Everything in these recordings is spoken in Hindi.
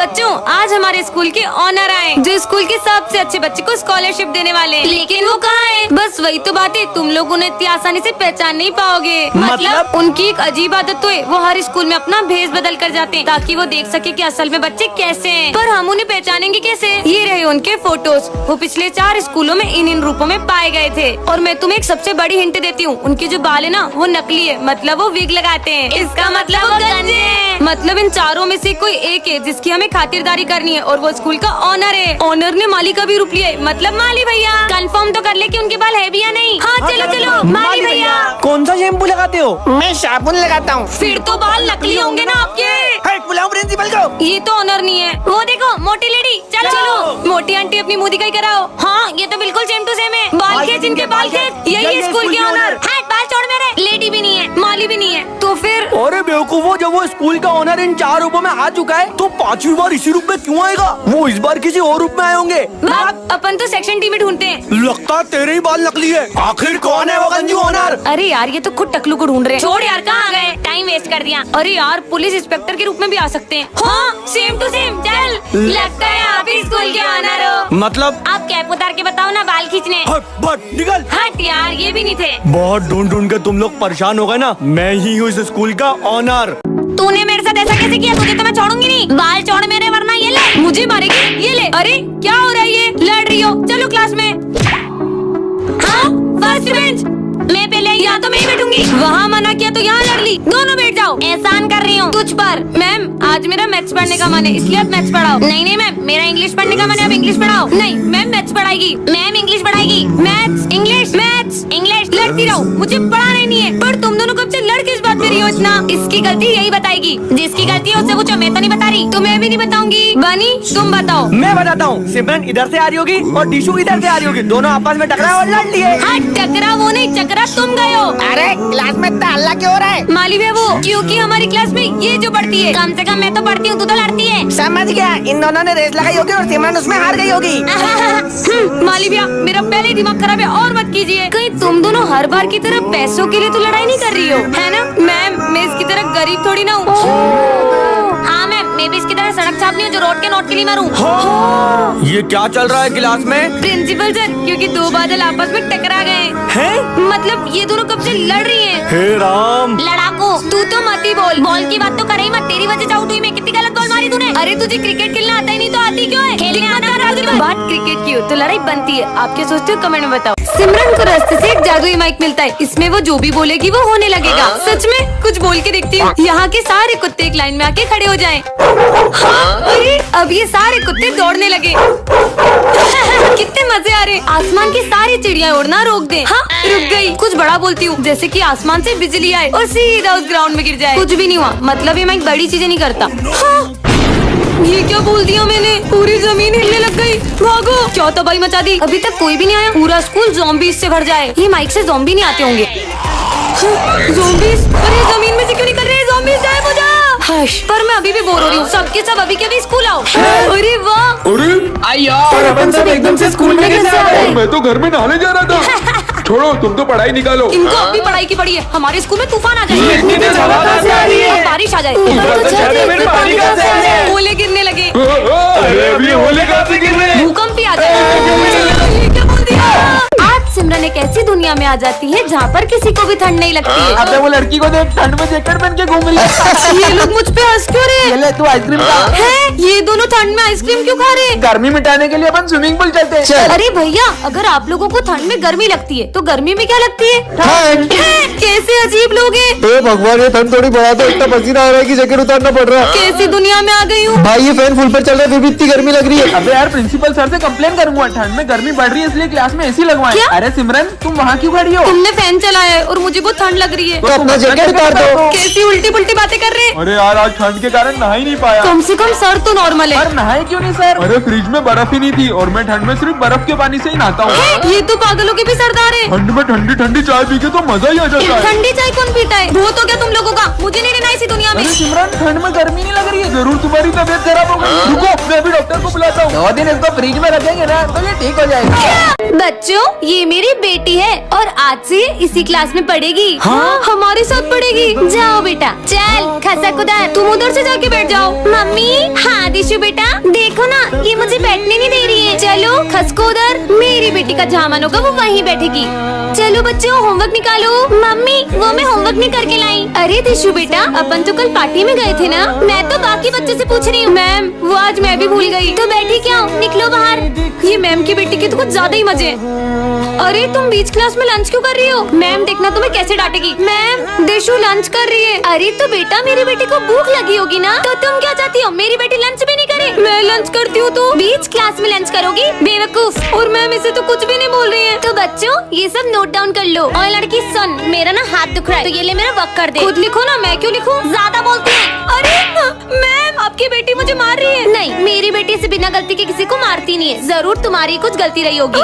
बच्चों, आज हमारे स्कूल के ऑनर आए जो स्कूल के सबसे अच्छे बच्चे को स्कॉलरशिप देने वाले हैं। लेकिन वो कहाँ है? बस वही तो बात है, तुम लोग उन्हें इतनी आसानी से पहचान नहीं पाओगे। मतलब उनकी एक अजीब आदत तो है, वो हर स्कूल में अपना भेष बदल कर जाते हैं ताकि वो देख सके कि असल में बच्चे कैसे हैं। पर हम उन्हें पहचानेंगे कैसे? ये रहे उनके फोटोज। वो पिछले 4 स्कूलों में इन रूपों में पाए गए थे। और मैं तुम्हें एक सबसे बड़ी हिंट देती हूँ, उनके जो बाल है ना वो नकली है, मतलब वो विग लगाते हैं। इसका मतलब वो गंजे हैं। मतलब इन चारों में से कोई एक है जिसकी हमें खातिरदारी करनी है और वो स्कूल का ऑनर है। ऑनर ने माली का भी रूप लिया है, मतलब माली भैया। कंफर्म तो कर ले कि उनके बाल है भी या नहीं। हाँ चलो चलो माली भैया। कौन सा शैम्पू लगाते हो? मैं साबुन लगाता हूँ। फिर तो बाल नकली होंगे ना आपके। बुलाओ प्रिंसिपल को। ये तो ऑनर नहीं है। वो देखो मोटी लेडी। चलो चलो मोटी आंटी अपनी मुंह दिखाई कराओ। हाँ ये तो बिल्कुल सेम टू सेम है। बाल खेच इनके बाल खेच। यही स्कूल के ऑनर। बाल छोड़ मेरे। लेडी भी नहीं है, माली भी नहीं है, तो फिर? अरे बेवकूफो, जब वो स्कूल का ऑनर इन 4 रूपों में आ चुका है तो 5वीं बार इसी रूप में क्यों आएगा? वो इस बार किसी और रूप में आए होंगे। अपन तो सेक्शन टी में ढूंढते हैं। लगता है तेरे ही बाल नकली है। आखिर कौन है वो गंजू ऑनर? अरे यार ये तो खुद टकलू को ढूंढ रहे हैं। छोड़ यार, कहाँ गए? टाइम वेस्ट कर दिया। अरे यार पुलिस इंस्पेक्टर के रूप में भी आ सकते हैं। हाँ सेम टू सेम। चल लगता है आप ही स्कूल के ऑनर हो। मतलब आप कैप उतार के बताओ ना बाल खींचने। हट निकल। हट यार, ये भी नहीं थे। बहुत ढूंढ ढूंढ के तुम लोग परेशान हो गए ना। मैं ही हूँ इस स्कूल का ऑनर। तूने मेरे साथ ऐसा कैसे किया? तुझे तो मैं छोड़ूंगी नहीं। बाल छोड़ मेरे, वरना ये ले। मुझे मारेगी? ये ले। अरे क्या हो रहा है ये? लड़ रही हो? चलो क्लास में। हाँ फर्स्ट बेंच। मैं पहले यहाँ तो मैं ही बैठूंगी। वहाँ मना किया तो यहाँ लड़ ली। दोनों बैठ जाओ। एहसान कर रही हूँ तुझ पर। मैम आज मेरा मैथ्स पढ़ने का मन है, इसलिए आप मैथ्स पढ़ाओ। नहीं नहीं मैम, मेरा इंग्लिश पढ़ने का मन है, आप इंग्लिश पढ़ाओ। नहीं मैम मैथ्स पढ़ाएगी। मैम इंग्लिश पढ़ाएगी। Maths English maths English. लड़ती रहो, मुझे पढ़ाना ही नहीं है। पर तुम दोनों कब से लड़ किस बात पे रही हो इतना? इसकी गलती यही बताएगी। जिसकी गलती है उससे पूछो, मैं तो नहीं बता रही। तो मैं भी नहीं बताऊंगी। बनी तुम बताओ। मैं बताता हूँ। सिमरन इधर से आ रही होगी और डिशु इधर से आ रही होगी। दोनों आपस में टकरा और लड़ लिए। हाँ टकरा वो नहीं, चकरा तुम गए हो। अरे क्लास में इतना हल्ला क्यों हो रहा है? माली है वो, क्योंकि हमारी क्लास में ये जो पढ़ती है। कम से कम मैं तो पढ़ती हूँ, तू तो लड़ती है। समझ गया, इन दोनों ने रेस लगाई होगी और सिमरन उसमें हार गई होगी। माली भैया मेरा पहले ही दिमाग खराब है, और मत कीजिए। कहीं तुम दोनों हर बार की तरह पैसों के लिए तो लड़ाई नहीं कर रही हो, है ना? मैम मैं इसकी तरह गरीब थोड़ी ना हूँ। हाँ मैम, मैं भी इसकी तरह सड़क छापनी हूँ जो रोड के नोट के लिए मरूं। ये क्या चल रहा है क्लास में? प्रिंसिपल सर, क्योंकि 2 बादल आपस में टकरा गए हैं? मतलब ये दोनों कब से लड़ रही हैं। हे राम। लड़ाकू तू तो मत ही बोल। बॉल की बात तो करे ही मत। तेरी वजह से आउट हुई मैं। कितनी गलत बॉल मारी तूने। अरे तुझे क्रिकेट खेलना आता ही नहीं तो आती क्यों है? खेलने आना बात क्रिकेट की हो तो लड़ाई बनती है। आप क्या सोचते हो कमेंट में बताओ। सिमरन को रास्ते से एक जादुई माइक मिलता है, इसमें वो जो भी बोलेगी वो होने लगेगा। सच में कुछ बोल के देखती हूँ। यहाँ के सारे कुत्ते एक लाइन में आके खड़े हो जाएं। हाँ, अरे अब ये सारे कुत्ते दौड़ने लगे। कितने मजे आ रहे। आसमान की सारी चिड़िया उड़ना रोक दे। हाँ रुक गई। कुछ बड़ा बोलती हूँ, जैसे कि आसमान से बिजली आए और सीधा उस ग्राउंड में गिर जाए। कुछ भी नहीं हुआ, मतलब ये माइक बड़ी चीजें नहीं करता। हाँ, ये क्या बोल दिया मैंने? पूरी जमीन हिलने लग गई। भागो। क्या तबाही मचा दी। अभी तक कोई भी नहीं आया। पूरा स्कूल ज़ॉम्बीज़ से भर जाए। ये माइक से ज़ॉम्बी नहीं आते होंगे। ज़ॉम्बीज़? अरे जमीन में से क्यों निकल रहे हैं ज़ॉम्बीज़? गायब हो जा। हश, पर मैं अभी भी बोर हो रही हूँ। सबके सब अभी के अभी स्कूल आओ। अरे वाह। अरे अपन सब एकदम से स्कूल में कैसे आ गए? मैं तो घर में नहाने जा रहा था। छोड़ो, तुम तो पढ़ाई निकालो। इनको अभी पढ़ाई की पड़ी है। हमारे स्कूल में तूफान आ जाए, बारिश आ जाए, ओले गिरने लगे, अरे ओले कहाँ से गिर रहे हैं? भूकंप भी आ जाए। क्या बोल दिया? आज सिमरन एक ऐसी दुनिया में आ जाती है जहाँ पर किसी को भी ठंड नहीं लगती है। अबे वो लड़की को देख, ठंड में जैकेट पहन के घूम रही है। ये लोग मुझ पे हंस क्यों रहे? ये ले तू आइसक्रीम खा। है ये दोनों ठंड में आइसक्रीम क्यों खा रहे? गर्मी मिटाने के लिए अपन स्विमिंग पूल चलते हैं। अरे भैया, अगर आप लोगों को ठंड में गर्मी लगती है तो गर्मी में क्या लगती है? ठंड। कैसे अजीब लोग हैं। ए भगवान, ये ठंड थोड़ी बढ़ा दो, इतना पसीना आ रहा है कि जैकेट उतारना पड़ रहा है। कैसी दुनिया में आ गई हूँ। भाई ये फैन फुल पर चल रहा है, फिर भी इतनी गर्मी लग रही है। अबे यार प्रिंसिपल सर से कंप्लेन करूंगा। ठंड में गर्मी बढ़ रही है इसलिए क्लास में एसी लगवाएं। क्या? अरे सिमरन, तुम वहाँ क्यों खड़ी हो? तुमने फैन चलाया है और मुझे बहुत ठंड लग रही है। तो अपना जैकेट उतार दो। कैसी उल्टी पुल्टी बातें कर रहे हैं। अरे यार आज ठंड के कारण नहा ही नहीं पाया। कम से कम सर तो नॉर्मल है। पर नहाए क्यों नहीं सर? अरे फ्रिज में बर्फ ही नहीं थी और मैं ठंड में सिर्फ बर्फ के पानी से ही नहाता हूँ। ये तो पागलों के भी सरदार है। ठंड में ठंडी ठंडी चाय पी के तो मजा ही आ जाता है। ठंडी चाय कौन पीता है? बहुत हो गया तुम लोगों का। मुझे नहीं रहना इसी दुनिया में। अरे सिमरन, ठंड में गर्मी नहीं लग रही है? जरूर तुम्हारी तबीयत खराब हो गई। रुको, मैं अभी डॉक्टर को बुलाता हूँ। 2 दिन इसको फ्रिज में रखेंगे ना तो ये ठीक हो जाएगा। बच्चों, ये मेरी बेटी है और आज से ये इसी क्लास में पढ़ेगी। हाँ, हमारे साथ पढ़ेगी। जाओ बेटा, चल खसक उधर, तुम उधर से जाके बैठ जाओ। मम्मी। हाँ दिशु बेटा, देखो ना ये मुझे बैठने नहीं दे रही है। चलो खसको उधर, मेरी बेटी का जहाँ मन होगा वो वहीं बैठेगी। चलो बच्चों, होमवर्क निकालो। मम्मी, वो मैं होमवर्क नहीं करके लाई। अरे दिशु बेटा, अपन तो कल पार्टी में गए थे ना। मैं तो बाकी बच्चे से पूछ रही हूँ। मैम, वो आज मैं भी भूल गई। तो बैठी क्या हूँ, निकलो बाहर। ये मैम की बेटी के तो कुछ ज्यादा ही मजे। अरे तुम बीच क्लास में लंच क्यों कर रही हो? मैम देखना तुम्हें कैसे डांटेगी। मैम, दिशु लंच कर रही है। अरे तो बेटा, मेरी बेटी को भूख लगी होगी ना, तो तुम क्या चाहती हो मेरी बेटी लंच भी नहीं करे? मैं लंच करती हूँ तो बीच क्लास में लंच करोगी, बेवकूफ। और मैम इसे तो कुछ भी नहीं बोल रही है। तो बच्चों, ये सब नोट डाउन कर लो। और लड़की सुन, मेरा ना हाथ दुख रहा है, तो ये ले मेरा वर्क कर दे। खुद लिखो ना, मैं क्यों लिखूं? ज्यादा बोलती है। अरे मैम, आपकी बेटी मुझे मार रही है। नहीं, मेरी बेटी से बिना गलती के किसी को मारती नहीं है। जरूर तुम्हारी कुछ गलती रही होगी।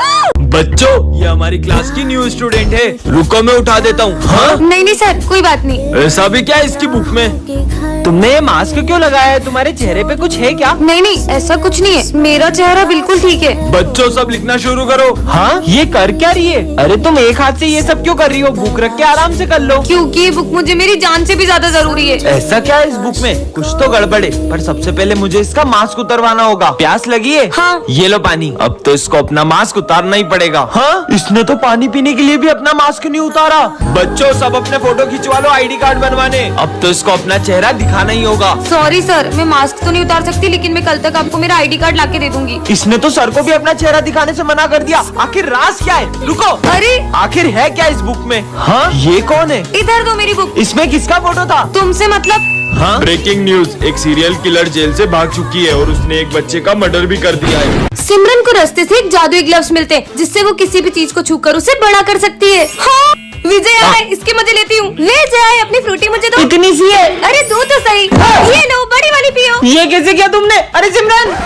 बच्चों, ये हमारी क्लास की न्यू स्टूडेंट है। रुको, मैं उठा देता हूँ। हाँ? नहीं नहीं सर, कोई बात नहीं। ऐसा भी क्या है इसकी बुक में? तुमने ये मास्क क्यों लगाया है? तुम्हारे चेहरे पे कुछ है क्या? नहीं नहीं, ऐसा कुछ नहीं है, मेरा चेहरा बिल्कुल ठीक है। बच्चों, सब लिखना शुरू करो। हाँ, ये कर क्या रही है? अरे तुम एक हाथ से ये सब क्यों कर रही हो? बुक रख के आराम से कर लो। क्योंकि ये बुक मुझे मेरी जान से भी ज्यादा जरूरी है। ऐसा क्या है इस बुक में? कुछ तो गड़बड़ है, पर सबसे पहले मुझे इसका मास्क उतरवाना होगा। प्यास लगी है? हाँ। ये लो पानी। अब तो इसको अपना मास्क उतारना ही पड़ेगा। हाँ, इसने तो पानी पीने के लिए भी अपना मास्क नहीं उतारा। बच्चों, सब अपने फोटो खिंचवा लो आईडी कार्ड बनवाने। अब तो इसको अपना चेहरा दिखाना ही होगा। सॉरी सर, मैं मास्क तो नहीं उतार सकती, लेकिन मैं कल तक आपको मेरा आईडी कार्ड लाके दे दूंगी। इसने तो सर को भी अपना चेहरा दिखाने से मना कर दिया। आखिर राज क्या है? रुको, अरे आखिर है क्या इस बुक में? हाँ, ये कौन है? इधर दो मेरी बुक। इसमें किसका फोटो था? तुमसे मतलब? हाँ? ब्रेकिंग न्यूज, एक सीरियल किलर जेल से भाग चुकी है और उसने एक बच्चे का मर्डर भी कर दिया है। सिमरन को रास्ते से एक जादुई ग्लव्स मिलते हैं, जिससे वो किसी भी चीज को छूकर उसे बड़ा कर सकती है। हाँ, विजय आए, इसके मजे लेती हूँ। ले जाए अपनी फ्रूटी, मुझे दो। इतनी सी है? अरे दो तो सही। ये लो, बड़ी वाली पियो। ये कैसे किया तुमने? अरे सिमरन,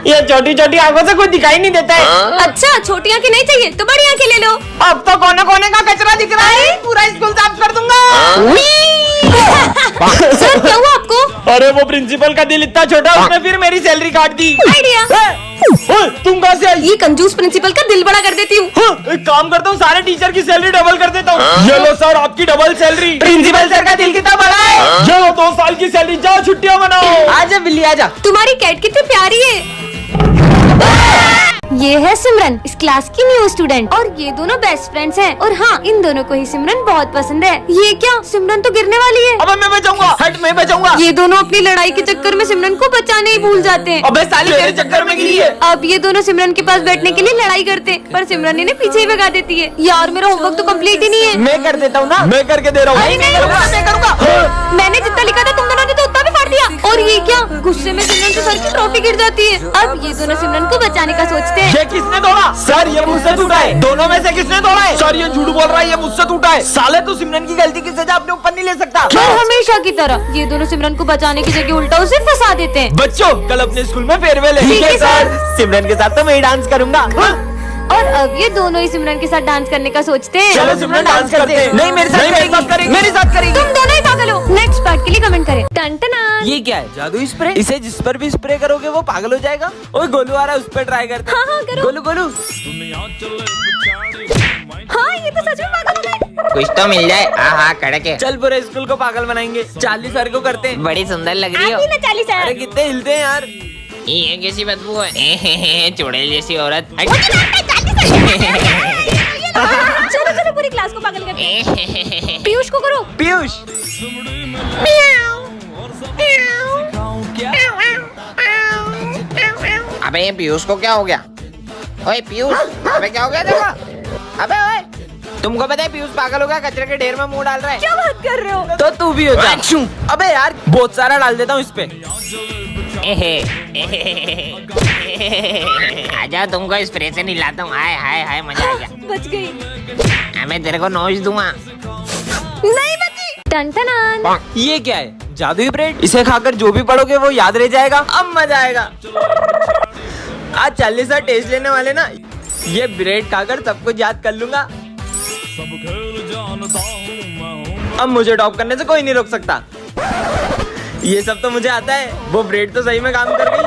ये छोटी छोटी आंखों से कुछ दिखाई नहीं देता है। अच्छा, छोटी आंखें नहीं चाहिए तो बड़ी आंखें ले लो। अब तो कोने कोने का कचरा दिख रहा है, पूरा स्कूल साफ कर दूंगा। सर, क्या हुआ आपको? अरे वो प्रिंसिपल का दिल इतना छोटा, उसने फिर मेरी सैलरी काट दी। आइडिया। तुम कहाँ से आई? ये कंजूस प्रिंसिपल का दिल बड़ा कर देती हूँ। एक काम करता हूँ, सारे टीचर की सैलरी डबल कर देता हूँ। ये लो सर, आपकी डबल सैलरी। प्रिंसिपल सर का दिल कितना बड़ा है। ये लो 2 साल की सैलरी, जाओ छुट्टियाँ मनाओ। आजा बिल्ली आजा। तुम्हारी कैट कितनी प्यारी है। ये है सिमरन, इस क्लास की न्यू स्टूडेंट, और ये दोनों बेस्ट फ्रेंड्स हैं। और हाँ, इन दोनों को ही सिमरन बहुत पसंद है। ये क्या, सिमरन तो गिरने वाली है। अबे मैं बचाऊंगा, हट मैं बचाऊंगा। ये दोनों अपनी लड़ाई के चक्कर में सिमरन को बचाने ही भूल जाते हैं। अबे साली तेरे चक्कर में गिरी है। अब ये दोनों सिमरन के पास बैठने के लिए लड़ाई करते हैं, पर सिमरन इन्हें पीछे ही भगा देती है। यार, मेरा होमवर्क तो कंप्लीट ही नहीं है। मैं कर देता हूँ ना। मैं करके दे रहा हूँ। अरे नहीं, मैं करूँगा। मैंने जितना लिखा था तुम दोनों ने तो उतना भी फाड़ दिया। और ये क्या, गुस्से में सिमरन के सर की ट्रॉफी गिर जाती है। अब ये दोनों सिमरन को बचाने का सोचते हैं। ये किसने तोड़ा? सर, ये मुझसे टूटा है। दोनों में से किसने तोड़ा है? सर, ये झूठ बोल रहा है, ये मुझसे टूटा है। साले, तू सिमरन की गलती की सजा अपने ऊपर नहीं ले सकता। और हमेशा की तरह ये दोनों सिमरन को बचाने की जगह उल्टा उसे फंसा देते हैं। बच्चों, कल अपने स्कूल में फेयरवेल है। ठीक है सर। सिमरन के साथ तो मैं ही डांस करूंगा। और अब ये दोनों ही सिमरन के साथ डांस करने का सोचते हैं। चलो सिमरन डांस करते हैं। नहीं, मेरे साथ करेगी। मेरे साथ करेगी। तुम दोनों ही पागल हो। नेक्स्ट पार्ट के लिए कमेंट करें। टन-टना। ये क्या है? जादुई स्प्रे? इसे जिस पर भी स्प्रे करोगे वो पागल हो जाएगा। ओए गोलू आ रहा है, उस पर ट्राई करते हैं। हाँ, करो। गोलू गोलू। हाँ, ये तो सच में पागल हो गए। कुछ तो मिल जाए। हाँ, कड़क है। चल पूरे स्कूल को पागल बनाएंगे। 40 सर को करते हैं। बड़ी सुंदर लग रही हो। आप ही ना 40 है। अरे कितने हिलते हैं यार। ये कैसी बदबू है। चुड़ैल जैसी औरत। चलो चलो, पूरी क्लास को पागल करते हैं। पीयूष को करो। पीयूष। अबे ये पीयूष को क्या हो गया? ओए पीयूष, अबे क्या हो गया देखो। अबे ओए, तुमको पता है पीयूष पागल हो गया, कचरे के ढेर में मुंह डाल रहा है। क्या बात कर रहे हो? तो तू भी हो जा। अबे यार, बहुत सारा डाल देता हूँ इस पे। आजा, तुमको स्प्रे से निलाता हूँ। हाय हाय हाय, मजा आ गया। बच गई। मैं तेरे को नोच दूंगा। नहीं बची। टन-टनान। ये क्या है? जादुई ब्रेड। इसे खाकर जो भी पढ़ोगे वो याद रह जाएगा। अब मजा आएगा। आज 40 सर टेस्ट लेने वाले ना, ये ब्रेड खाकर सब कुछ याद कर लूंगा। अब मुझे टॉप करने से कोई नहीं रोक सकता। ये सब तो मुझे आता है। वो ब्रेड तो सही में काम कर गई।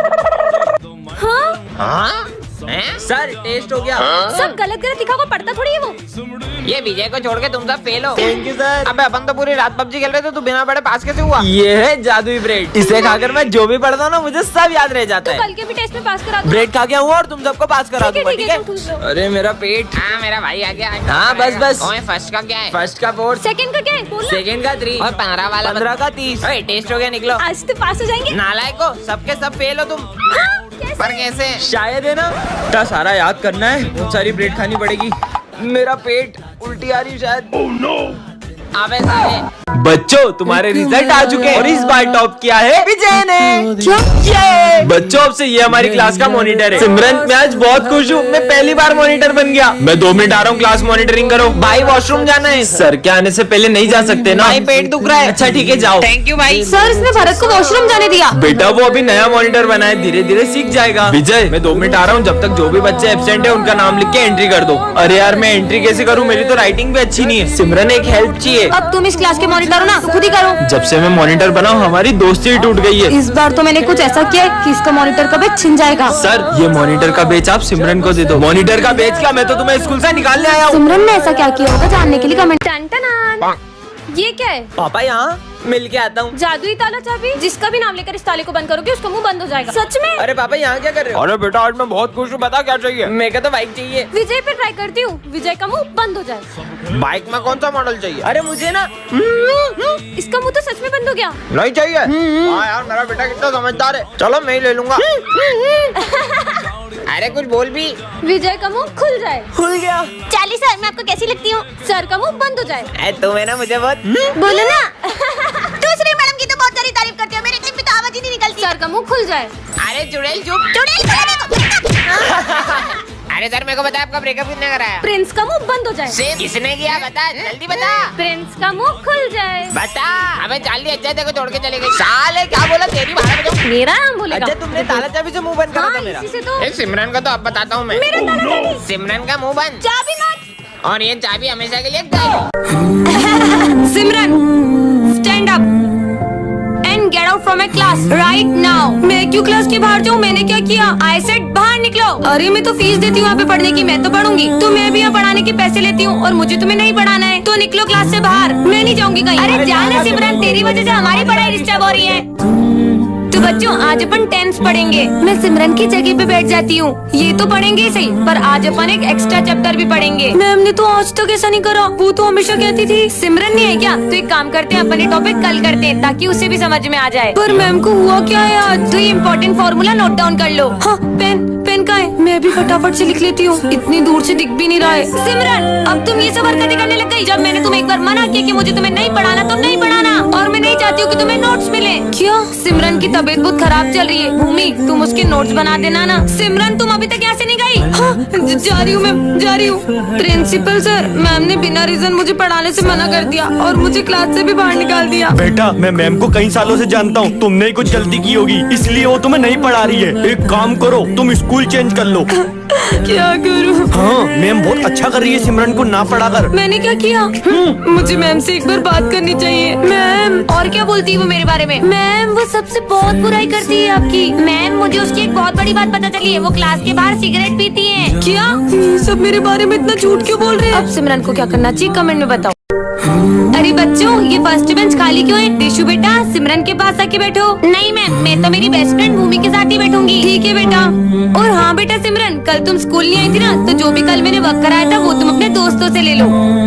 हाँ हाँ हैं? सर टेस्ट हो गया। सब गलत गलत लिखा हुआ पढ़ता थोड़ी है वो। ये विजय को छोड़ के तुम सब फेल हो। Thank you sir. अबे अपन तो पूरी रात पबजी खेल रहे थे, तू बिना पढ़े पास कैसे हुआ? ये है जादुई ब्रेड, इसे खाकर मैं जो भी पढ़ता हूँ ना मुझे सब याद रह जाता तो है। कल के भी टेस्ट में पास करा दूँ। ब्रेड खा गया हूँ और तुम सबको पास करा दूंगा, ठीक है? तुम खुश रहो। अरे मेरा पेट। हाँ मेरा भाई आ गया। हाँ, बस। ओए फर्स्ट का क्या है? फर्स्ट का 4, सेकंड का क्या है बोलो। सेकंड का 3 और 15 वाला 15 का 30। ओए टेस्ट हो गया, निकलो। आज तो पास हो जाएंगे। नालायक हो, सबके सब फेल हो तुम। हाँ, कैसे? पर कैसे? शायद है ना, इतना सारा याद करना है, बहुत सारी ब्रेड खानी पड़ेगी। मेरा पेट उल्टी आ रही शायद। अबे साले बच्चों तुम्हारे रिजल्ट आ चुके हैं और इस बार टॉप किया है विजय ने। क्या? ये बच्चों अब से ये हमारी क्लास का मॉनिटर है। सिमरन मैं आज बहुत खुश हूँ, मैं पहली बार मॉनिटर बन गया। मैं 2 मिनट आ रहा हूँ, क्लास मॉनिटरिंग करो। भाई वॉशरूम जाना है। सर के आने से पहले नहीं जा सकते ना, भाई पेट दुख रहा है। अच्छा ठीक है जाओ। थैंक यू भाई। सर इसने भरत को वॉशरूम जाने दिया। बेटा वो अभी नया मॉनिटर बना है, धीरे धीरे सीख जाएगा। विजय मैं 2 मिनट आ रहा हूँ, जब तक जो भी बच्चे एब्सेंट है उनका नाम लिख के एंट्री कर दो। अरे यार मैं एंट्री कैसे करूँ, मेरी तो राइटिंग भी अच्छी नहीं है। सिमरन एक हेल्प चाहिए। अब तुम इस क्लास के मॉनिटर हो ना, तो खुद ही करो। जब से मैं मॉनिटर बना हूँ हमारी दोस्ती ही टूट गई है। इस बार तो मैंने कुछ ऐसा किया है कि इसका मॉनिटर का बेच छिन जाएगा। सर ये मॉनिटर का बेच आप सिमरन को दे दो। मॉनिटर का बेच क्या, मैं तो तुम्हें स्कूल से निकालने आया हूँ। सिमरन ने ऐसा क्या किया होगा जानने के लिए कमेंट। ये क्या है? पापा यहाँ मिल के आता हूँ। जादुई ताला चाबी, जिसका भी नाम लेकर इस ताले को बंद करोगे उसका मुंह बंद हो जाएगा। सच में? अरे पापा यहाँ क्या कर रहे हो? अरे बेटा आज मैं बहुत खुश हूँ, बता क्या चाहिए? मेरे को तो बाइक चाहिए। विजय पे ट्राई करती हूँ, विजय का मुंह बंद हो जाए। बाइक में कौन सा मॉडल चाहिए? अरे मुझे ना इसका मुंह तो सच में बंद हो गया। नहीं चाहिए। हाँ यार मेरा बेटा कितना समझदार है, चलो मैं ही ले लूंगा। अरे कुछ बोल भी। विजय का मुंह खुल जाए। खुल गया। चाली सर मैं आपको कैसी लगती हूँ? सर का मुंह बंद हो जाए। तुम है ना मुझे बहुत। बोलो ना। दूसरी मैडम की तो बहुत सारी तारीफ करते हो, मेरे क्लिप में तो आवाज ही नहीं निकलती। सर का मुंह खुल जाए। अरे चुड़ैल चुप। अरे सर मेरे को बता आपका ब्रेकअप किसने कराया? प्रिंस का मुंह बंद हो जाए। सेम किसने किया, बता जल्दी बता। प्रिंस का मुंह खुल जाए। बता। अबे चाली अच्छा देखो छोड़ के चले गई। साले क्या बोला, तेरी भाड़ा बजाऊं? मेरा नाम बोलेगा। अच्छा तुमने ताला चाबी से मुंह बंद करा हाँ, था मेरा। इसी से तो। एक सिमरन का तो अब बताता हूँ मैं। मेरा ताला चाबी। सिमरन का मुंह बंद चाबी मत। और ये चाबी हमेशा के लिए गायब। Simran stand up and get out from my class right now. मैं क्यों क्लास के बाहर जाऊँ? मैंने क्या किया? आई सेड बाहर निकलो। अरे मैं तो फीस देती हूँ यहाँ पे पढ़ने की, मैं तो पढ़ूंगी। तो मैं भी यहाँ पढ़ाने के पैसे लेती हूँ और मुझे तुम्हें नहीं पढ़ाना है, तो निकलो क्लास से बाहर। मैं नहीं जाऊंगी कहीं। अरे जाना सिमरन, तेरी वजह से हमारी पढ़ाई डिस्टर्ब हो रही है। तो बच्चों आज अपन टेंस पढ़ेंगे। मैं सिमरन की जगह पे बैठ जाती हूँ। ये तो पढ़ेंगे ही सही, पर आज अपन एक एक्स्ट्रा चैप्टर भी पढ़ेंगे। मैम ने तो आज तक ऐसा नहीं करा, वो तो हमेशा कहती थी। सिमरन नहीं है क्या? तो एक काम करते हैं, अपन ये टॉपिक कल करते हैं ताकि उसे भी समझ में आ जाए। पर मैम को हुआ क्या है आज? तो ये इम्पोर्टेंट फॉर्मूला नोट डाउन कर लो। हाँ पेन का है, मैं भी फटाफट से लिख लेती हूँ, इतनी दूर से दिख भी नहीं रहा है। सिमरन अब तुम ये सब हरकतें करने लग गई। जब मैंने तुम्हें एक बार मना किया कि मुझे तुम्हें नहीं पढ़ाना तो नहीं पढ़ाना, और मैं नहीं चाहती हूँ कि तुम्हें नोट्स मिले। क्या? सिमरन की तबीयत बहुत खराब चल रही है। भूमि तुम उसके नोट्स बना देना ना। सिमरन तुम अभी तक यहाँ से नहीं गई? हाँ, जा रही हूँ मैम, जा रही हूँ। प्रिंसिपल सर, मैम ने बिना रीजन मुझे पढ़ाने से मना कर दिया और मुझे क्लास से भी बाहर निकाल दिया। बेटा मैं मैम को कई सालों से जानता हूँ, तुमने ही कुछ गलती की होगी इसलिए वो तुम्हें नहीं पढ़ा रही है। एक काम करो, तुम स्कूल चेंज कर लो। क्या करूँ? हाँ मैम बहुत अच्छा कर रही है सिमरन को ना पढ़ा कर। मैंने क्या किया? मुझे मैम से एक बार बात करनी चाहिए। मैम और क्या बोलती है वो मेरे बारे में? मैम वो सबसे बहुत बुराई करती है आपकी। मैम मुझे उसकी एक बहुत बड़ी बात पता चली है, वो क्लास के बाहर सिगरेट पीती है। क्या? ये सब मेरे बारे में इतना झूठ क्यों बोल रहे हैं? अब सिमरन को क्या करना चाहिए कमेंट में बताओ। अरे बच्चों ये फर्स्ट बेंच खाली क्यों है? दिशु बेटा सिमरन के पास आके बैठो। नहीं मैम, मैं तो मेरी बेस्ट फ्रेंड भूमि के साथ ही बैठूंगी। ठीक है बेटा। और हाँ बेटा सिमरन, कल तुम स्कूल नहीं आई थी ना, तो जो भी कल मैंने वर्क कराया था वो तुम अपने दोस्तों से ले लो।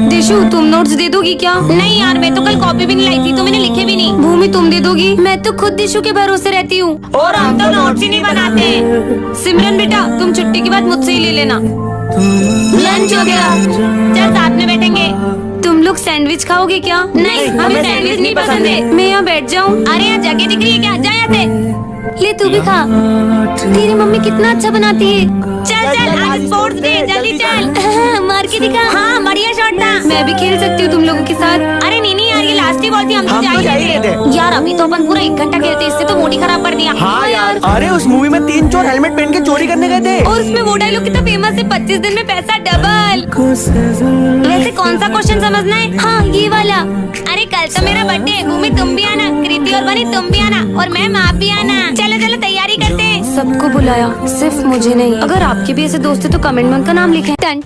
दिशु तुम नोट्स दे दोगी क्या? नहीं यार, मैं तो कल कॉपी भी नहीं लाई थी तो मैंने लिखे भी नहीं। भूमि तुम दे दोगी? मैं तो खुद दिशु के भरोसे रहती हूँ और हम तो नोट्स ही नहीं बनाते। सिमरन बेटा तुम छुट्टी के बाद मुझसे ही ले लेना। लंच हो गया, चल साथ में बैठेंगे। तुम लोग सैंडविच खाओगे क्या? नहीं हमें सैंडविच नहीं पसंद है। मैं यहाँ बैठ जाऊँ? अरे यहाँ जगह दिख रही है क्या? जा यहाँ से। ले तू भी खा, तेरी मम्मी कितना अच्छा बनाती है। चल चल आज स्पोर्ट्स डे, जल्दी चल। मार के दिखा। हाँ बढ़िया शॉट था। मैं भी खेल सकती हूँ तुम लोगों के साथ। अरे नहीं नहीं यार, ये लास्ट ही बॉल थी, हम तो जा ही रहे थे। यार अभी तो अपन पूरा 1 घंटा खेलते, इससे तो मूड ही खराब कर दिया। हाँ यार, अरे उस मूवी में 3 चोर हेलमेट पहन के चोरी करने गए थे। और उसमें वो डायलॉग कितना फेमस है, 25 दिन में पैसा डबल। वैसे कौन सा क्वेश्चन समझना है? हाँ ये वाला। अरे कल तो मेरा बर्थडे है, भूमि तुम भी आना, कृति और बनी तुम भी आना, और मैम आप भी आना। चलो चलो तैयारी करते हैं। सबको बुलाया, सिर्फ मुझे नहीं। अगर आपके भी ऐसे दोस्त है तो कमेंट में उनका नाम लिखें। टन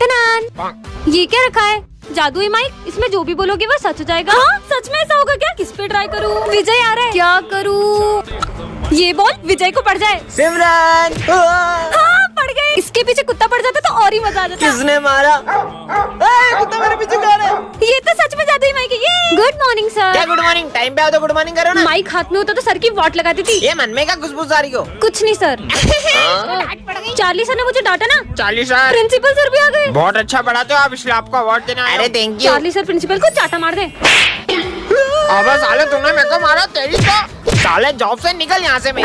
ये क्या रखा है? जादुई माइक, इसमें जो भी बोलोगे वो सच हो जाएगा। हाँ? सच में ऐसा होगा क्या? किस पे ट्राई करूँ? विजय आ रहा है, क्या करूँ? ये बॉल विजय को पड़ जाए। सिमरन, हाँ पड़ गए। इसके पीछे कुत्ता पड़ जाता तो और ही मजा आ जाता। किसने मारा? कुत्ता मेरे पीछे कौन है? ये तो सच में जादुई माइक है। ये गुड मॉर्निंग क्या सर। Good morning? टाइम पे आओ तो गुड मॉर्निंग करो ना। माइक हाथ में होता तो सर की वाट लगाती थी। ये मन में क्या खुशबू आ रही हो? कुछ नहीं सर। चार्ली सर ने मुझे डांटा ना। 40 साल। प्रिंसिपल सर भी आ गए। बहुत अच्छा पढ़ाते हो आप, इसलिए आपको अवार्ड देना। अरे thank you. Charlie sir principal को चाटा मार दे। अबे साले तुमने मेरे को मारा, तेरी तो साले जॉब से निकल यहाँ से। मैं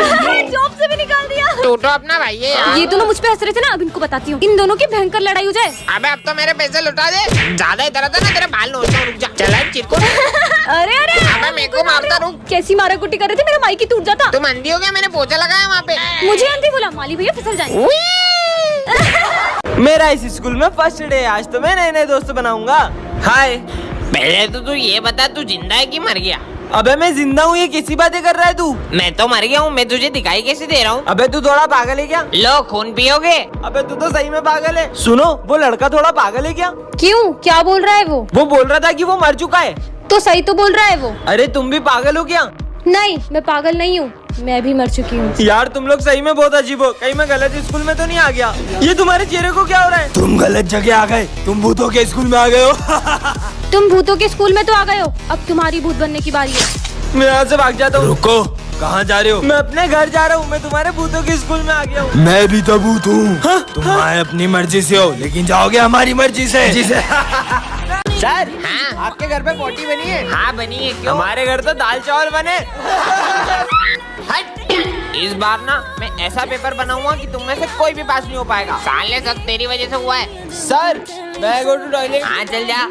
जॉब से भी निकाल दिया। तू तो अपना भाई है यार। ये दोनों मुझ पे हंस रहे थे ना, अब इनको बताती हूँ। इन दोनों की भयंकर लड़ाई हो जाए। अबे अब तो मेरे पैसे लुटा दे। ज्यादा इधर आता ना तेरे बाल नोचता हूँ, रुक जा। चला चिरको। अरे अरे अबे मेरे को मारता रुक। कैसी मारा कुटी कर रहे थे, मेरा माइक ही टूट जाता। तुम अंधी हो गया? मैंने पोछा लगाया वहाँ पे। मुझे आंटी बोला, माली भैया फिसल जाए। मेरा इस स्कूल में फर्स्ट डे, आज तो मैं नए नए दोस्त बनाऊंगा। हाय। पहले तो तू ये बता, तू जिंदा है कि मर गया? अबे मैं जिंदा हूँ, ये कैसी बातें कर रहा है तू? मैं तो मर गया हूँ, मैं तुझे दिखाई कैसे दे रहा हूँ? अबे तू थोड़ा पागल है क्या? लो खून पियोगे? अबे तू तो सही में पागल है। सुनो, वो लड़का थोड़ा पागल है क्या? क्यों, क्या बोल रहा है वो? वो बोल रहा था कि वो मर चुका है। तो सही तो बोल रहा है वो। अरे तुम भी पागल हो क्या? नहीं, मैं पागल नहीं हूँ, मैं भी मर चुकी हूँ। यार तुम लोग सही में बहुत अजीब हो, कहीं मैं गलत स्कूल में तो नहीं आ गया? ये तुम्हारे चेहरे को क्या हो रहा है? तुम गलत जगह आ गए, तुम भूतों के स्कूल में आ गए हो। तुम भूतों के स्कूल में तो आ गए हो, अब तुम्हारी भूत बनने की बारी है। मैं यहाँ से भाग जाता हूँ। रुको, कहाँ जा रहे हो? मैं अपने घर जा रहा हूँ, मैं तुम्हारे भूतों के स्कूल में आ गया हूँ। मैं भी तो भूत हूँ। तुम आए अपनी मर्जी से हो, लेकिन जाओगे हमारी मर्जी से। सर, हाँ? आपके घर पे पोटी बनी है? हाँ बनी है। क्यों? हमारे घर तो दाल चावल बने। हट। इस बार ना मैं ऐसा पेपर बनाऊंगा कि तुम में से कोई भी पास नहीं हो पाएगा। साले सब तेरी वजह से हुआ है। सर, मैं गो टू टॉयलेट। हाँ चल जा।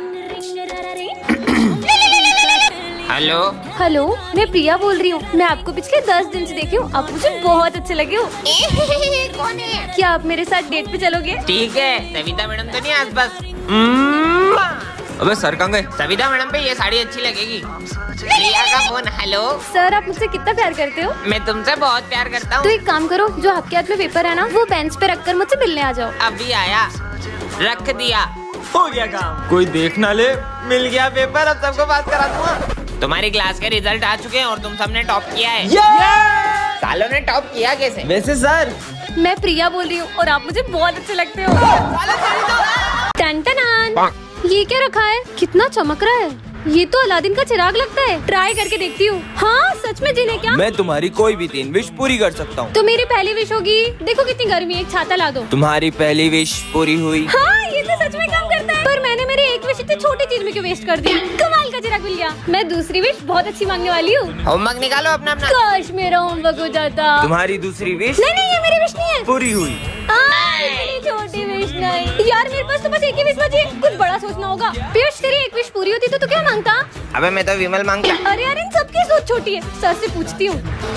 हेलो। हेलो, मैं प्रिया बोल रही हूँ। मैं आपको पिछले 10 दिन से देखी हूँ, आप मुझे बहुत अच्छे लगे हो। कौन है? क्या आप मेरे साथ डेट पे चलोगे? ठीक है। सविता मैडम तो नहीं आस पास? अबे सर कहाँ गए? सविता मैडम पे ये साड़ी अच्छी लगेगी। प्रिया का फोन। हेलो सर, आप मुझसे कितना प्यार करते हो? मैं तुमसे बहुत प्यार करता तो हूँ। एक काम करो, जो आपके हाथ में पेपर है ना, वो बेंच पे रखकर मुझसे मिलने आ जाओ। अभी आया, रख दिया। हो गया काम। कोई देख ना ले, मिल गया पेपर, अब सबको बात करा दूंगा। तुम्हारी क्लास के रिजल्ट आ चुके हैं और तुम सबने टॉप किया है। सालों ने टॉप किया कैसे? वैसे सर, मैं प्रिया बोल रही हूँ और आप मुझे बहुत अच्छे लगते हो। टन टनान, ये क्या रखा है? कितना चमक रहा है। ये तो अलादीन का चिराग लगता है। ट्राई करके देखती हूँ। हाँ सच में जिन्हें क्या? मैं तुम्हारी कोई भी 3 विश पूरी कर सकता हूँ। तो मेरी पहली विश होगी, देखो कितनी गर्मी है, एक छाता ला दो। तुम्हारी पहली विश पूरी हुई। हाँ ये तो सच में काम करता है। पर मैंने मेरी एक विश इतनी छोटी चीज में क्यों वेस्ट कर दी? कमाल का चिराग मिल गया। मैं दूसरी विश बहुत अच्छी मांगने वाली हूँ। होमवर्क निकालो अपना अपना। काश मेरा होमवर्क हो जाता। तुम्हारी दूसरी विश नहीं नहीं, ये मेरी विश नहीं है। पूरी हुई। इतनी छोटी विश नहीं। यार मेरे पास तो बस एक ही विश बची है, कुछ बड़ा सोचना होगा। पीयूष, तेरी एक विश पूरी होती तो क्या मांगता? अबे मैं तो विमल मांगता। अरे यार, इन सबकी सोच छोटी है। सर से पूछती हूँ।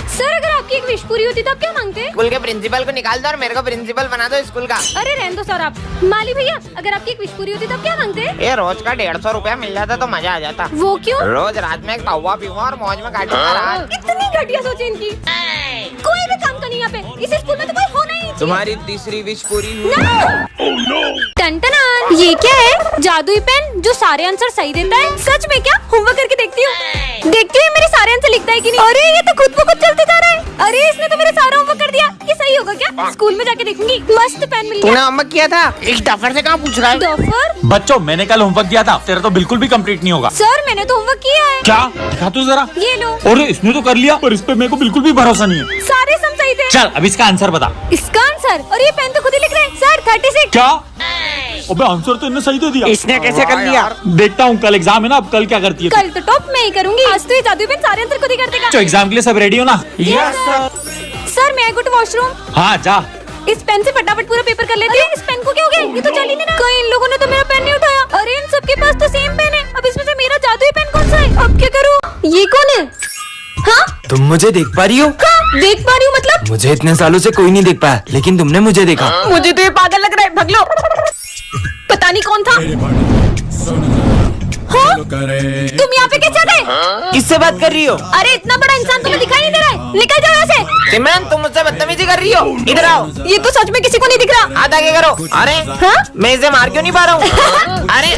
सर, अगर आपकी एक विश पूरी होती तो आप क्या मांगते? स्कूल के प्रिंसिपल को निकाल दो और मेरे को प्रिंसिपल बना दो स्कूल का। अरे रहने दो सर आप। माली भैया, अगर आपकी एक विश पूरी होती तो आप क्या मांगते? ये रोज का 150 रुपया मिल जाता तो मजा आ जाता। वो क्यों? रोज रात में एक तवा पीऊंगा और मौज में काटूंगा रात। इतनी घटिया सोचे इनकी। कोई भी काम का नहीं यहाँ पे। इस स्कूल में तो कोई होना ही नहीं। तुम्हारी तीसरी विश पूरी हुई। टन-टनान, ये क्या है? जादुई पेन जो सारे आंसर सही देता है। सच में क्या? होमवर्क करके देखती हूँ। देखती हूँ मेरे सारे आंसर लिखता है कि नहीं। अरे ये तो खुद ब खुद चलते जा रहा है। अरे इसने तो मेरा सारा होमवर्क कर दिया। ये सही होगा क्या? स्कूल में जाके देखूंगी। मस्त पेन मिल तूने गया। होमवर्क किया था? इस डफर से कहाँ पूछ रहा है? डॉफर? बच्चों, मैंने कल होमवर्क दिया था, तेरा तो बिल्कुल भी कंप्लीट नहीं होगा। सर, मैंने तो होमवर्क किया है। क्या? दिखा तू जरा। ये लो। अरे इसने तो कर लिया, पर इस पे मेरे को बिल्कुल भी भरोसा नहीं है। सारे सम सही थे। चल अब इसका आंसर बता। इसका आंसर? और ये पेन तो खुद ही लिख रहे हैं। सर 36। क्या? अबे आंसर तो इन्हें सही दे दिया। इसने कैसे कर लिया? देखता हूँ कल एग्जाम है ना, अब कल क्या करती है। कल तो टॉप मैं ही करूंगी। आज तो ये जादुई पेन सारे आंसर खुद ही कर देगा। तो एग्जाम के लिए सब रेडी हो ना? सर मैं गो टू वॉशरूम। हाँ जा। इस पेन से फटाफट पूरा पेपर कर लेते हैं। इस पेन को क्या हो गया? ये तो चल ही नहीं रहा। कहीं इन लोगों ने तो मेरा पेन नहीं उठाया। अरे इन सबके पास तो सेम पेन है। अब इसमें से मेरा जादुई पेन कौन सा है? अब क्या करूँ? ये कौन है? हाँ तुम मुझे देख पा रही हो? देख पा रही हूँ मतलब? मुझे इतने सालों से कोई नहीं देख पाया, लेकिन तुमने मुझे देखा। मुझे तो ये पागल लग रहा है। भग लो। पता नहीं कौन था। हाँ? तुम यहाँ पे कैसे आ गए? किससे बात कर रही हो? अरे इतना बड़ा इंसान तुम्हें दिखाई नहीं दे रहा है? निकल जाओ यहाँ से। सिमरन तुम मुझसे बदतमीजी कर रही हो, इधर आओ। ये तो सच में किसी को नहीं दिख रहा। हाथ आगे करो। अरे हाँ? मैं इसे मार क्यों नहीं पा रहा हूँ? अरे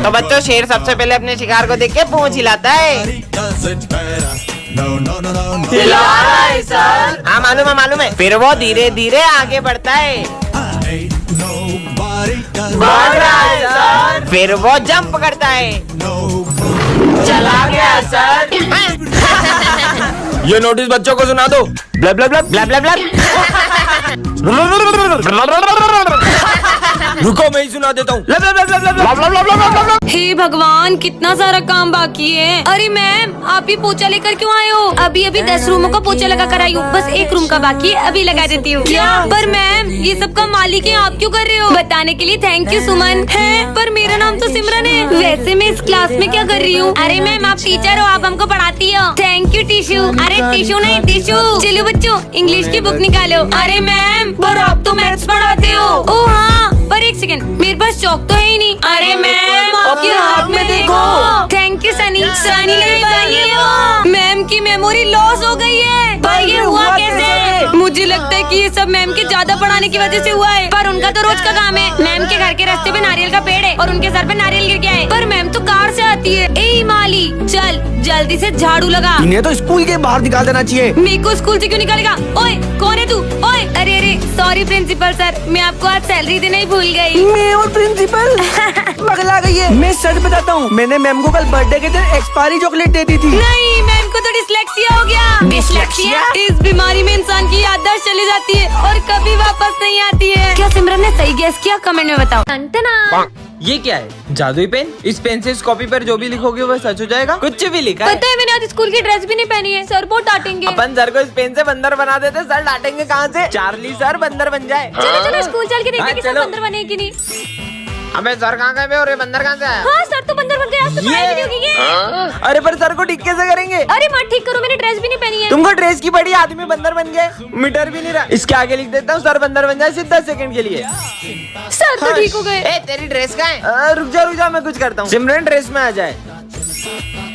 तो बच्चों, शेर सबसे पहले अपने शिकार को देख के पूंछ हिलाता है। हाँ मालूम है। फिर वो धीरे धीरे आगे बढ़ता है। बढ़ रहा है सर। फिर वो जंप करता है। चला गया सर। ये नोटिस बच्चों को सुना दो। Bulb bulb bulb bulb bulb bulb. रुको मैं ही सुना देता हूँ। हे भगवान, कितना सारा काम बाकी है। अरे मैम, आप ही पोछा लेकर क्यों आए हो? अभी 10 रूमों का पोछा लगा कर आई हूँ। बस एक रूम का बाकी है, अभी लगा देती हूँ। क्या? पर मैम ये सब का मालिक है, आप क्यों कर रहे हो? बताने के लिए थैंक यू सुमन। है पर मेरा नाम तो सिमरन है। वैसे मैं इस क्लास में क्या कर रही हूँ? अरे मैम आप टीचर हो, आप हमको पढ़ाती हो। Thank you tissue. अरे टिशू नहीं टिशू। चलो बच्चों इंग्लिश की बुक निकालो। अरे मैम पर आप तो मैथ्स पढ़ाते हो। ओ हाँ, पर एक सेकंड, मेरे पास चौक तो है ही नहीं। अरे मैम आपके हाथ में देखो। Thank you Sunny. सनी नहीं बनी हो। मैम की मेमोरी लॉस हो गई है। पर ये हुआ कैसे? मुझे लगता है कि ये सब मैम के ज्यादा पढ़ाने की वजह से हुआ है। पर उनका तो रोज का काम है। मैम के घर के रास्ते पे नारियल का पेड़ है और उनके सर पे नारियल गिर गया है। पर मैम तो कार से आती है। ए माली, चल जल्दी से झाड़ू लगा। इन्हें तो स्कूल के बाहर निकाल देना चाहिए। मेरे को स्कूल से क्यों निकालेगा? ओए कौन है तू? ओए अरे सॉरी प्रिंसिपल सर, मैं आपको आज सैलरी देना ही भूल गई। मैं और प्रिंसिपल पगला गई है। मैं सच बताता हूँ, मैंने मैम को कल बर्थडे के दिन एक्सपायरी चॉकलेट दे दी थी। नहीं, मैम को तो डिसलेक्सिया हो गया। डिसलेक्सिया? इस बीमारी में इंसान की याददाश्त चली जाती है और कभी वापस नहीं आती है। क्या सिमरन ने सही गेस किया? कमेंट में बताओ। टंटना। ये क्या है? जादुई पेन? इस पेन से इस कॉपी पर जो भी लिखोगे वह सच हो जाएगा? कुछ भी लिखा है? पता है, मैंने आज स्कूल की ड्रेस भी नहीं पहनी है। सर बहुत डांटेंगे। अपन सर को इस पेन से बंदर बना देते, सर डांटेंगे कहाँ से? चार्ली सर बंदर बन जाए। चलो स्कूल चल के देखते हैं कि सर चलो। बंदर बने कि नहीं। अबे सर कहाँ गए और ये बंदर कहाँ से आया? हाँ सर तो बंदर बन गया। आज तो पढ़ाई भी नहीं होगी ये। अरे पर सर को ठीक कैसे करेंगे? अरे मत ठीक करो, मैंने ड्रेस भी नहीं पहनी है। तुमको ड्रेस की बड़ी, आदमी बंदर बन गए। मीटर भी नहीं रहा। इसके आगे लिख देता हूँ, सर बंदर बन जाए सिर्फ 10 सेकंड के लिए। सर तो ठीक हो गए। ए तेरी ड्रेस कहाँ है? रुक जा मैं कुछ करता हूँ। सिमरन ड्रेस में आ जाए।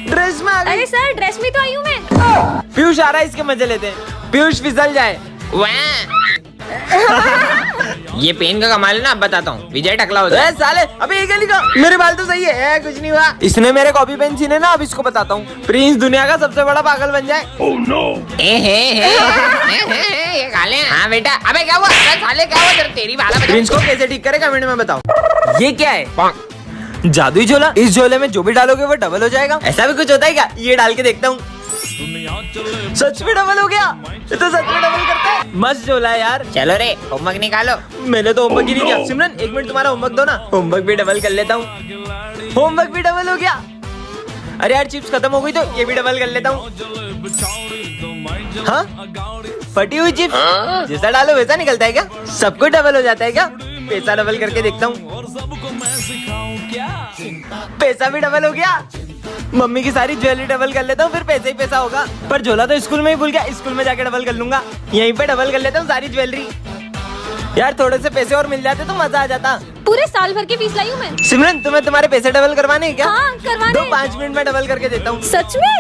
ड्रेस में आ गई। अरे सर ड्रेस में तो आई हूँ मैं। पीयूष आ रहा है, इसके मजे लेते हैं। पीयूष फिसल जाए। ये पेन का कमाल है ना, अब बताता हूँ। विजय टकला हो जाए। साले अबे ये क्या लिखा? मेरे बाल तो सही है, कुछ नहीं हुआ। इसने मेरे कॉपी पेन छीने ना, अब इसको बताता हूँ। प्रिंस दुनिया का सबसे बड़ा पागल बन जाए। Oh, no. ये काले। हाँ बेटा। अबे क्या हुआ? साले क्या हुआ? तेरी बाला। प्रिंस को कैसे ठीक करे कमेंट में बताओ। ये क्या है? जादुई झोला। इस झोले में जो भी डालोगे वो डबल हो जाएगा। ऐसा भी कुछ होता है क्या? ये डाल के देखता हूँ। सच में डबल हो गया। ये तो सच में डबल करता है। मस्त झोला है यार। चलो रे होमवर्क निकालो। मैंने तो होमवर्क ही नहीं किया। सिमरन 1 मिनट तुम्हारा होमवर्क दो ना। होमवर्क भी डबल कर लेता हूँ। होमवर्क भी डबल हो गया। अरे यार चिप्स खत्म हो गई तो ये भी डबल कर लेता हूँ। हाँ फटी हुई चिप्स जैसा डालो वैसा निकलता है क्या? सब कुछ डबल हो जाता है क्या? पैसा डबल करके देखता हूँ। पैसा भी डबल हो गया। मम्मी की सारी ज्वेलरी डबल कर लेता हूँ, फिर पैसा ही पैसा होगा। पर झोला तो स्कूल में ही भूल गया। स्कूल में जाके डबल कर लूंगा। यहीं पे डबल कर लेता हूँ सारी ज्वेलरी। यार थोड़े से पैसे और मिल जाते तो मजा आ जाता। पूरे साल भर की फीस लाई हूँ मैं। सिमरन तुम्हें तुम्हारे पैसे डबल करवाने हैं क्या? हाँ करवाने। दो 5 मिनट में डबल करके देता हूँ। सच में?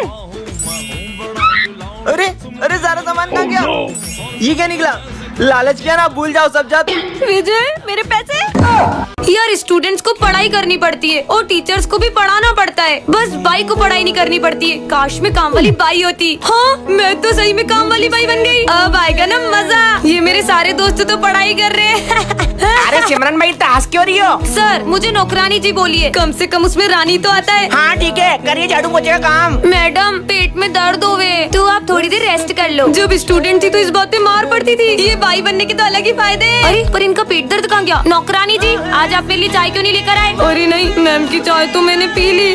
अरे सारा सामान कहाँ गया? ये क्या निकला? लालच किया ना, भूल जाओ सब जात। विजय मेरे पैसे। यार स्टूडेंट्स को पढ़ाई करनी पड़ती है और टीचर्स को भी पढ़ाना पड़ता है। बस बाई को पढ़ाई नहीं करनी पड़ती है। काश में काम वाली बाई होती। हाँ मैं तो सही में काम वाली बाई बन गई। अब आएगा ना मजा। ये मेरे सारे दोस्त तो पढ़ाई कर रहे हैं। अरे सिमरन भाई टास्क क्यों रही हो? सर मुझे नौकरानी जी बोलिए, कम से कम उसमें रानी तो आता है। हाँ ठीक है, करिए झाड़ू पोछे का काम। मैडम पेट में दर्द होवे तो आप थोड़ी देर रेस्ट कर लो। जब स्टूडेंट थी तो इस बात पे मार पड़ती थी। ये बाई बनने के तो अलग ही फायदे हैं। अरे पर इनका पेट दर्द कहाँ गया? नौकरानी जी आज आप मेरे लिए चाय क्यों नहीं लेकर आए? अरे नहीं मैम की चाय तो मैंने पी ली।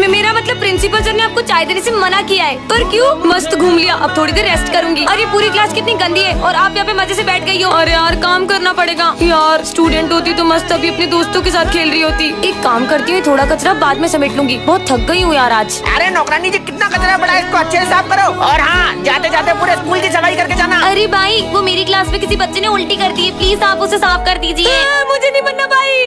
मेरा मतलब प्रिंसिपल प्रिंसिपल सर ने आपको चाय देने से मना किया है, पर क्यों? मस्त घूम लिया, अब थोड़ी देर रेस्ट करूंगी। अरे पूरी क्लास कितनी गंदी है और आप यहाँ पे मजे से बैठ गई हो। अरे यार काम करना पड़ेगा यार, स्टूडेंट होती तो मस्त अभी अपने दोस्तों के साथ खेल रही होती। एक काम करती हूँ, थोड़ा कचरा बाद में समेट लूंगी, बहुत थक गई हूँ यार आज। अरे नौकरानी जी कितना कचरा पड़ा है, इसको अच्छे से साफ करो। और हाँ, जाते जाते पूरे स्कूल की सफाई करके जाना। अरे भाई वो मेरी क्लास में किसी बच्चे ने उल्टी कर दी है, प्लीज आप उसे साफ कर दीजिए। मुझे नहीं बनना भाई।